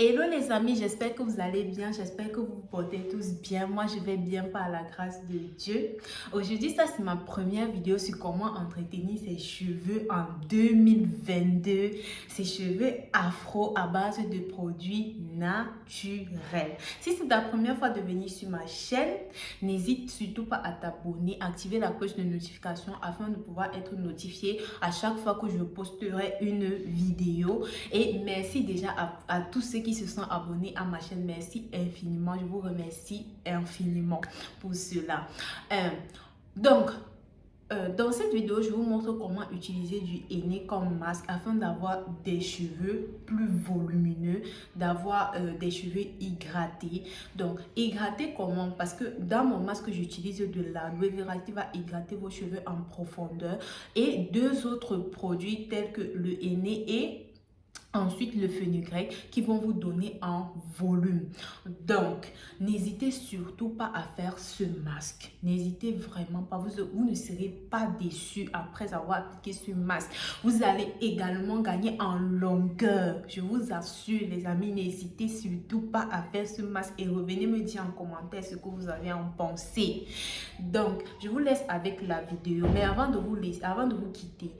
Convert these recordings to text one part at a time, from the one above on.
Hello les amis, j'espère que vous allez bien, j'espère que vous vous portez tous bien. Moi, je vais bien par la grâce de Dieu. Aujourd'hui, ça c'est ma première vidéo sur comment entretenir ses cheveux en 2022. Ces cheveux afro à base de produits naturels. Si c'est ta première fois de venir sur ma chaîne, n'hésite surtout pas à t'abonner, activer la cloche de notification afin de pouvoir être notifié à chaque fois que je posterai une vidéo. Et merci déjà à tous ceux qui se sont abonnés à ma chaîne. Merci infiniment. Je vous remercie infiniment pour cela. Donc, dans cette vidéo, je vous montre comment utiliser du henné comme masque afin d'avoir des cheveux plus volumineux, d'avoir des cheveux hydratés. Donc, hydrater comment? Parce que dans mon masque, j'utilise de l'aloe vera qui va hydrater vos cheveux en profondeur et deux autres produits tels que le henné et ensuite le fenugrec qui vont vous donner en volume. Donc, n'hésitez surtout pas à faire ce masque. N'hésitez vraiment pas. Vous ne serez pas déçus après avoir appliqué ce masque. Vous allez également gagner en longueur. Je vous assure les amis, n'hésitez surtout pas à faire ce masque et revenez me dire en commentaire ce que vous avez en pensé. Donc, je vous laisse avec la vidéo. Mais avant de vous quitter,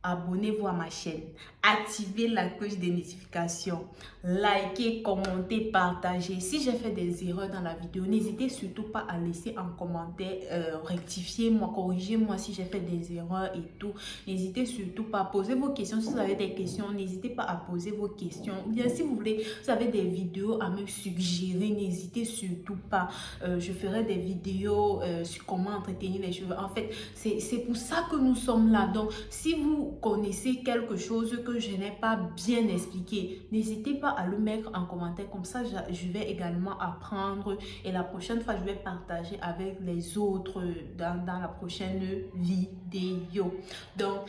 abonnez-vous à ma chaîne, activez la cloche des notifications, likez, commentez, partagez. Si j'ai fait des erreurs dans la vidéo, n'hésitez surtout pas à laisser en commentaire, rectifiez-moi, corrigez-moi si j'ai fait des erreurs et tout. N'hésitez surtout pas à poser vos questions. Si vous avez des questions, n'hésitez pas à poser vos questions. Ou bien si vous avez des vidéos à me suggérer, n'hésitez surtout pas. Je ferai des vidéos sur comment entretenir les cheveux. En fait, c'est pour ça que nous sommes là. Donc, si vous connaissez quelque chose que je n'ai pas bien expliqué, n'hésitez pas à le mettre en commentaire. Comme ça, je vais également apprendre et la prochaine fois, je vais partager avec les autres dans la prochaine vidéo. Donc,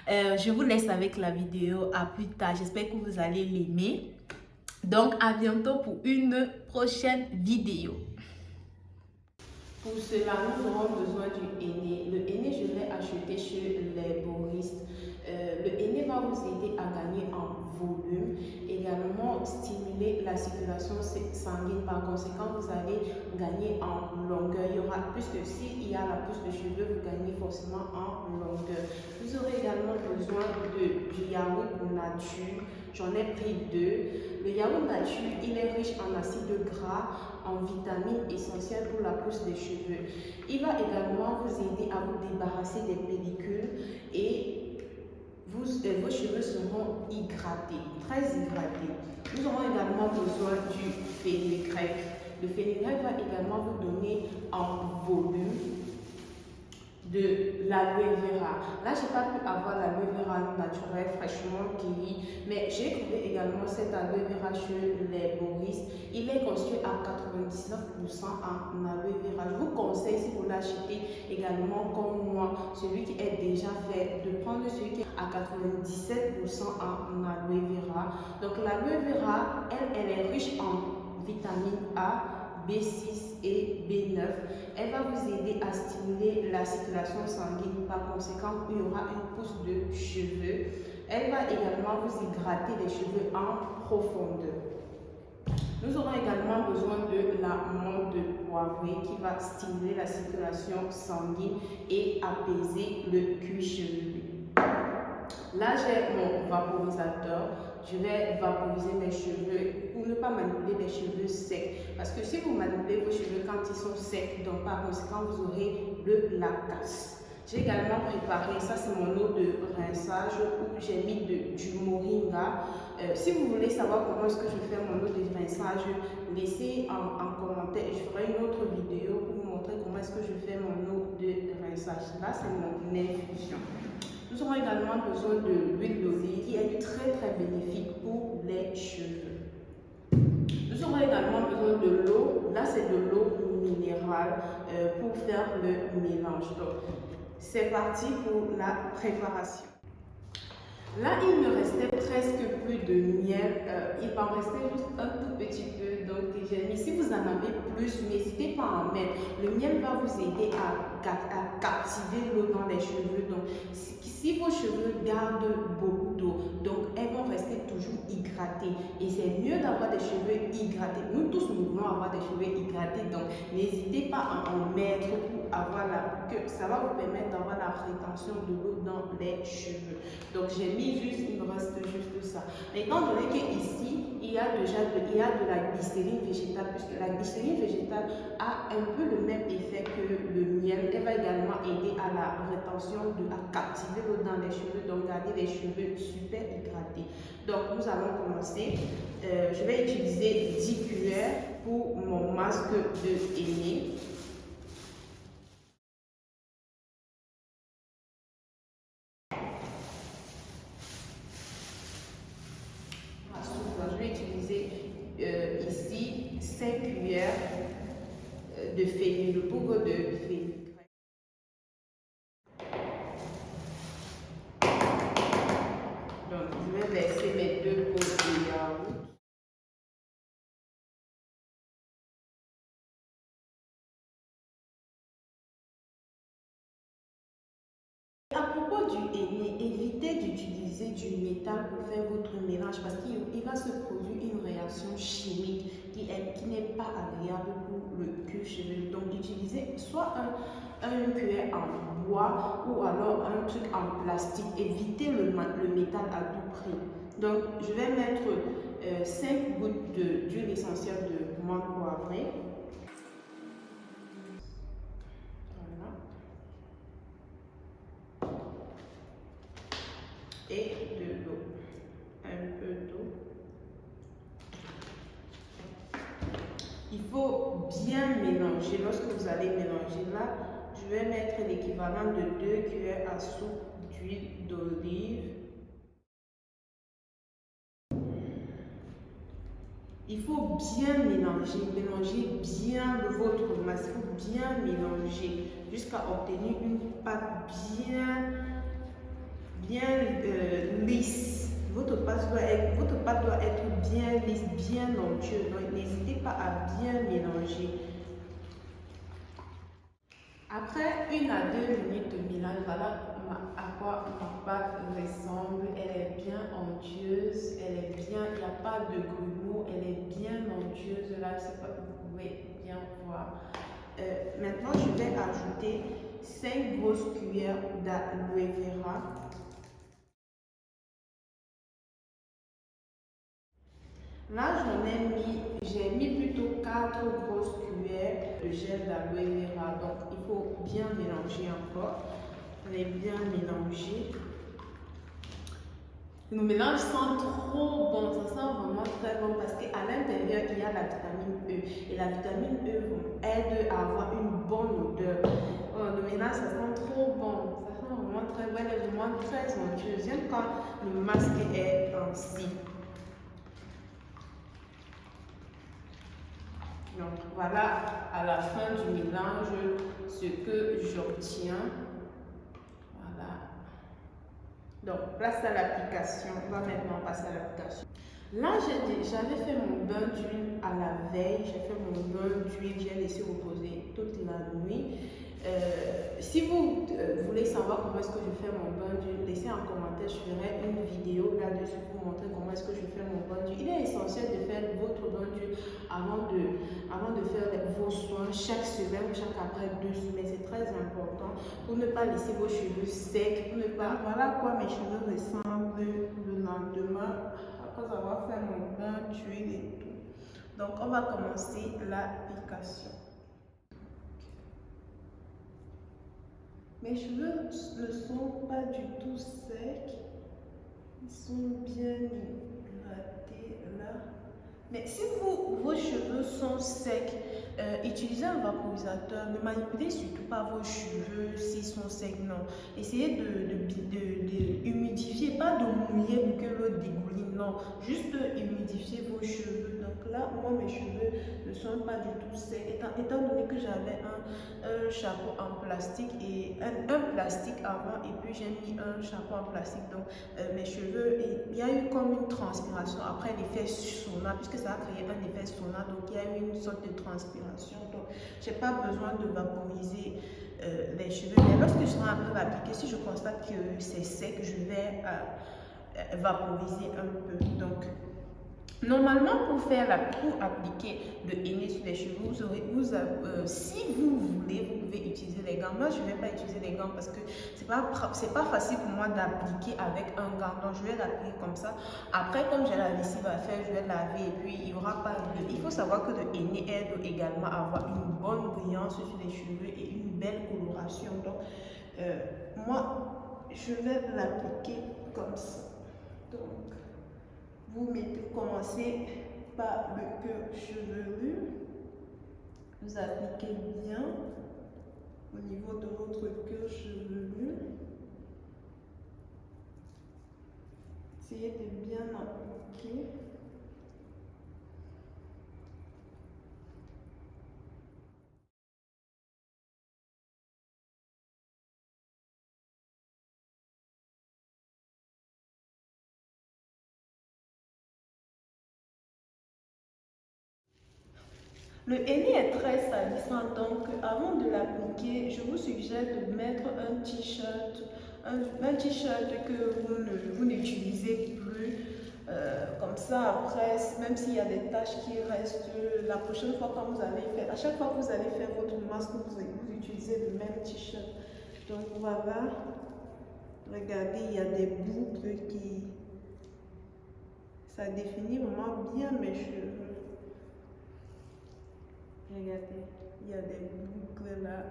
je vous laisse avec la vidéo. À plus tard. J'espère que vous allez l'aimer. Donc, à bientôt pour une prochaine vidéo. Pour cela, nous aurons besoin du henné. Le henné, je l'ai acheté chez les boristes. Le henné va vous aider à gagner en volume, également stimuler la circulation sanguine. Par conséquent, vous allez gagner en longueur. Il y aura, puisque s'il y a la pousse de cheveux, vous gagnez forcément en longueur. Vous aurez également besoin du yaourt nature. J'en ai pris 2. Le yaourt nature, il est riche en acides gras, en vitamines essentielles pour la pousse des cheveux. Il va également vous aider à vous débarrasser des pellicules et vos cheveux seront hydratés, très hydratés. Nous aurons également besoin du fenugrec. Le fenugrec va également vous donner en volume de l'aloe vera. Là, je n'ai pas pu avoir l'aloe vera naturelle fraîchement cueillie, mais j'ai trouvé également cet aloe vera chez les boristes. Il est construit à 99% en aloe vera. Je vous conseille, si vous l'achetez également comme moi, celui qui est déjà fait, de prendre celui qui est à 97% en aloe vera. Donc l'aloe vera, elle est riche en vitamine A, B6 et B9. Elle va vous aider à stimuler la circulation sanguine. Par conséquent, il y aura une pousse de cheveux. Elle va également vous hydrater les cheveux en profondeur. Nous aurons également besoin de la menthe poivrée qui va stimuler la circulation sanguine et apaiser le cuir chevelu. Là, j'ai mon vaporisateur. Je vais vaporiser mes cheveux pour ne pas manipuler les cheveux secs. Parce que si vous manipulez vos cheveux quand ils sont secs, donc par conséquent, vous aurez la casse. J'ai également préparé, ça c'est mon eau de rinçage où j'ai mis du moringa. Si vous voulez savoir comment est-ce que je fais mon eau de rinçage, laissez en commentaire. Je ferai une autre vidéo pour vous montrer comment est-ce que je fais mon eau de rinçage. Là, c'est mon infusion. Nous aurons également besoin de l'huile d'olive qui est très bénéfique pour les cheveux. Nous aurons également besoin de l'eau. Là, c'est de l'eau minérale pour faire le mélange. Donc, c'est parti pour la préparation. Là, il me restait presque plus de miel. Il m'en restait juste un tout petit peu. Donc, j'ai mis. Si vous en avez plus, n'hésitez pas à en mettre. Le miel va vous aider à captiver l'eau dans les cheveux. Donc, si vos cheveux gardent beaucoup d'eau, donc elles vont rester toujours toujours hydratés. Et c'est mieux d'avoir des cheveux hydratés. Nous tous, nous voulons avoir des cheveux hydratés. Donc, n'hésitez pas à en mettre pour avoir que ça va vous permettre d'avoir la rétention de l'eau dans les cheveux. Donc, j'ai mis juste, il me reste juste ça. Mais étant donné qu'ici, il y a de la glycérine végétale, puisque la glycérine végétale a un peu le même effet que le miel. Elle va également aider à la rétention, à captiver l'eau dans les cheveux, donc garder les cheveux super hydratés. Donc nous allons commencer. Je vais utiliser 10 cuillères pour mon masque de henné. Je vais utiliser ici 5 cuillères de fénil, le poudre de fénil. Donc, je vais verser mes 2 pots de yaourt. À propos du henné, évitez d'utiliser du métal pour faire votre mélange parce qu'il va se produire une réaction chimique qui n'est pas agréable pour le cuir chevelu. Donc, utilisez soit un cuir en bois ou alors un truc en plastique. Évitez le métal à tout prix. Donc, je vais mettre 5 gouttes d'huile essentielle de menthe poivrée. Et de l'eau, un peu d'eau. Il faut bien mélanger. Lorsque vous allez mélanger là, je vais mettre l'équivalent de 2 cuillères à soupe d'huile d'olive. Il faut bien mélanger bien votre masse, il faut bien mélanger jusqu'à obtenir une pâte bien lisse. Votre pâte doit être bien lisse, bien onctueuse. Donc n'hésitez pas à bien mélanger. Après 1 à 2 minutes de mélange, voilà à quoi ma pâte ressemble. Elle est bien onctueuse, il n'y a pas de grumeaux, elle est bien onctueuse. Là, je ne sais pas si vous pouvez bien voir. Maintenant, je vais ajouter 5 grosses cuillères d'aloe vera. Là, j'ai mis plutôt 4 grosses cuillères de gel d'aloe vera. Donc, il faut bien mélanger encore. On est bien mélangé. Le mélange sent trop bon, ça sent vraiment très bon parce qu'à l'intérieur, il y a la vitamine E. Et la vitamine E aide à avoir une bonne odeur. Le mélange, ça sent trop bon. Ça sent vraiment très bon, elle est vraiment très onctueuse. J'aime quand le masque est ainsi. Donc voilà à la fin du mélange ce que j'obtiens. Voilà. Donc place à l'application. On va maintenant passer à l'application. Là, j'avais fait mon bain d'huile à la veille. J'ai fait mon bain d'huile, j'ai laissé reposer toute la nuit. Si vous voulez savoir comment est-ce que je fais mon bain d'huile, laissez en commentaire, je ferai une vidéo là-dessus pour montrer comment est-ce que je fais mon bain d'huile. Il est essentiel de faire votre bain d'huile avant de faire vos soins chaque semaine ou chaque après 2 semaines. C'est très important pour ne pas laisser vos cheveux secs, voilà à quoi mes cheveux ressemblent le lendemain après avoir fait mon bain d'huile et tout. Donc on va commencer l'application. Mes cheveux ne sont pas du tout secs, ils sont bien hydratés là. Mais si vos cheveux sont secs, utilisez un vaporisateur. Ne manipulez surtout pas vos cheveux s'ils sont secs, non. Essayez de humidifier, pas de mouiller pour que l'eau dégouline, non. Juste humidifier vos cheveux. Donc là, moi, mes cheveux ne sont pas du tout secs. Étant donné que j'avais un chapeau en plastique et un plastique avant, et puis j'ai mis un chapeau en plastique. Donc mes cheveux, il y a eu comme une transpiration après l'effet sauna, puisque ça a créé un effet sauna, donc il y a eu une sorte de transpiration. Donc j'ai pas besoin de vaporiser les cheveux. Mais lorsque je serai en train d'appliquer, si je constate que c'est sec, je vais vaporiser un peu. Donc, normalement, pour appliquer le henné sur les cheveux, si vous voulez, vous pouvez utiliser les gants. Moi, je ne vais pas utiliser les gants parce que c'est pas facile pour moi d'appliquer avec un gant. Donc, je vais l'appliquer comme ça. Après, comme j'ai la lessive à faire, je vais laver et puis il y aura pas de... Il faut savoir que le henné aide également à avoir une bonne brillance sur les cheveux et une belle coloration. Donc, moi, je vais l'appliquer comme ça. Donc, commencez par le cœur chevelu. Vous appliquez bien au niveau de votre cœur chevelu. Essayez de bien appliquer. Le henné est très salissant, donc avant de l'appliquer, je vous suggère de mettre un t-shirt, un t-shirt que vous n'utilisez plus. Comme ça, après, même s'il y a des taches qui restent, la prochaine fois quand vous allez faire, à chaque fois que vous allez faire votre masque, vous utilisez le même t-shirt. Donc voilà, regardez, il y a des boucles ça définit vraiment bien mes cheveux. Regardez, il y a des boucles là,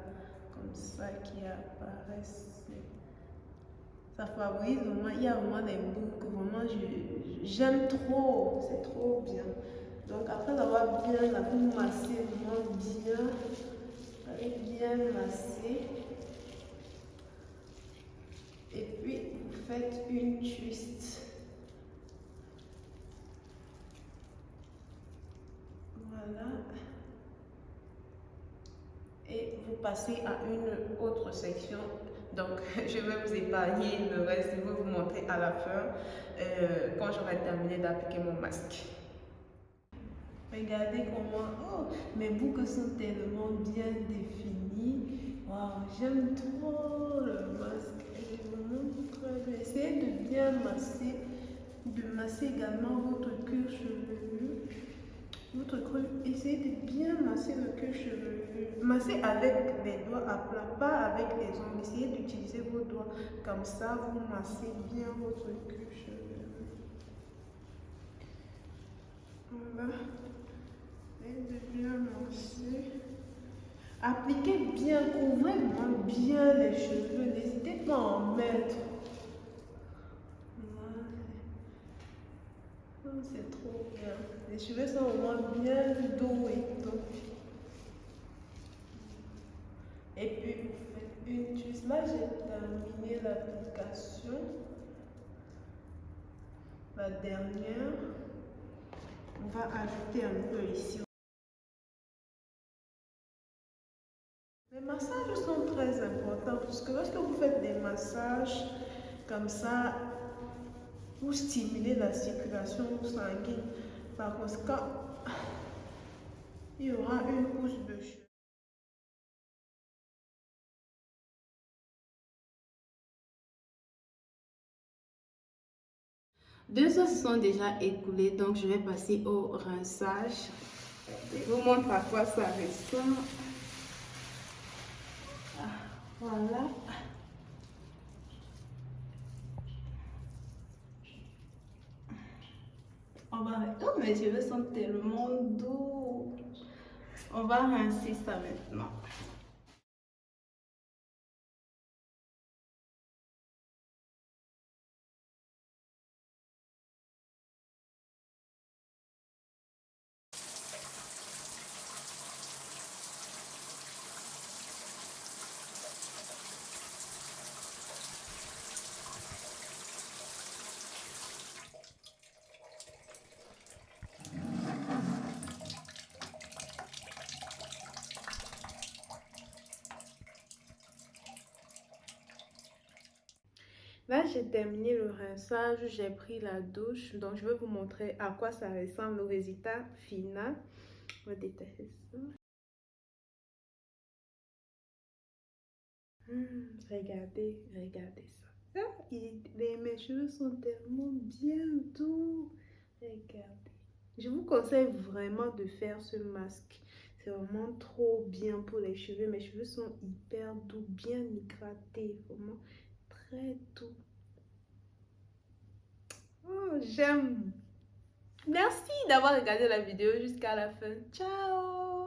comme ça, qui apparaissent. Ça favorise vraiment, il y a vraiment des boucles, vraiment, j'aime trop, c'est trop bien. Donc après avoir bien, vous massez vraiment bien, avec bien massé. Et puis vous faites une twist. Voilà. Et vous passez à une autre section. Donc, je vais vous épargner le reste, je vais vous montrer à la fin quand j'aurai terminé d'appliquer mon masque. Regardez comment, oh, mes boucles sont tellement bien définies. Waouh, j'aime trop le masque. Il est vraiment très bien. Essayez de bien masser, de masser également votre cuir chevelu. Essayez de bien masser le cuir chevelu. Massez avec les doigts à plat, pas avec les ongles. Essayez d'utiliser vos doigts. Comme ça, vous massez bien votre cuir chevelu. Voilà. Essayez de bien masser. Appliquez bien, couvrez vraiment bien les cheveux. N'hésitez pas à en mettre. Voilà. C'est trop bien. Les cheveux sont vraiment bien doux et tout. Et puis vous faites une twist. Là, j'ai terminé l'application. La dernière, on va ajouter un peu ici. Les massages sont très importants parce que lorsque vous faites des massages comme ça, vous stimulez la circulation sanguine. Par conséquent, il y aura une hausse de cheveux. Deux heures se sont déjà écoulées, donc je vais passer au rinçage. Je vous montre à quoi ça ressemble. Voilà. Oh, mes cheveux sont tellement doux. On va rincer ça maintenant. Là, j'ai terminé le rinçage, j'ai pris la douche. Donc, je vais vous montrer à quoi ça ressemble, le résultat final. On va détacher ça. Regardez, regardez ça. Mes cheveux sont tellement bien doux. Regardez. Je vous conseille vraiment de faire ce masque. C'est vraiment trop bien pour les cheveux. Mes cheveux sont hyper doux, bien hydratés. Vraiment très doux. Oh, j'aime. Merci d'avoir regardé la vidéo jusqu'à la fin. Ciao!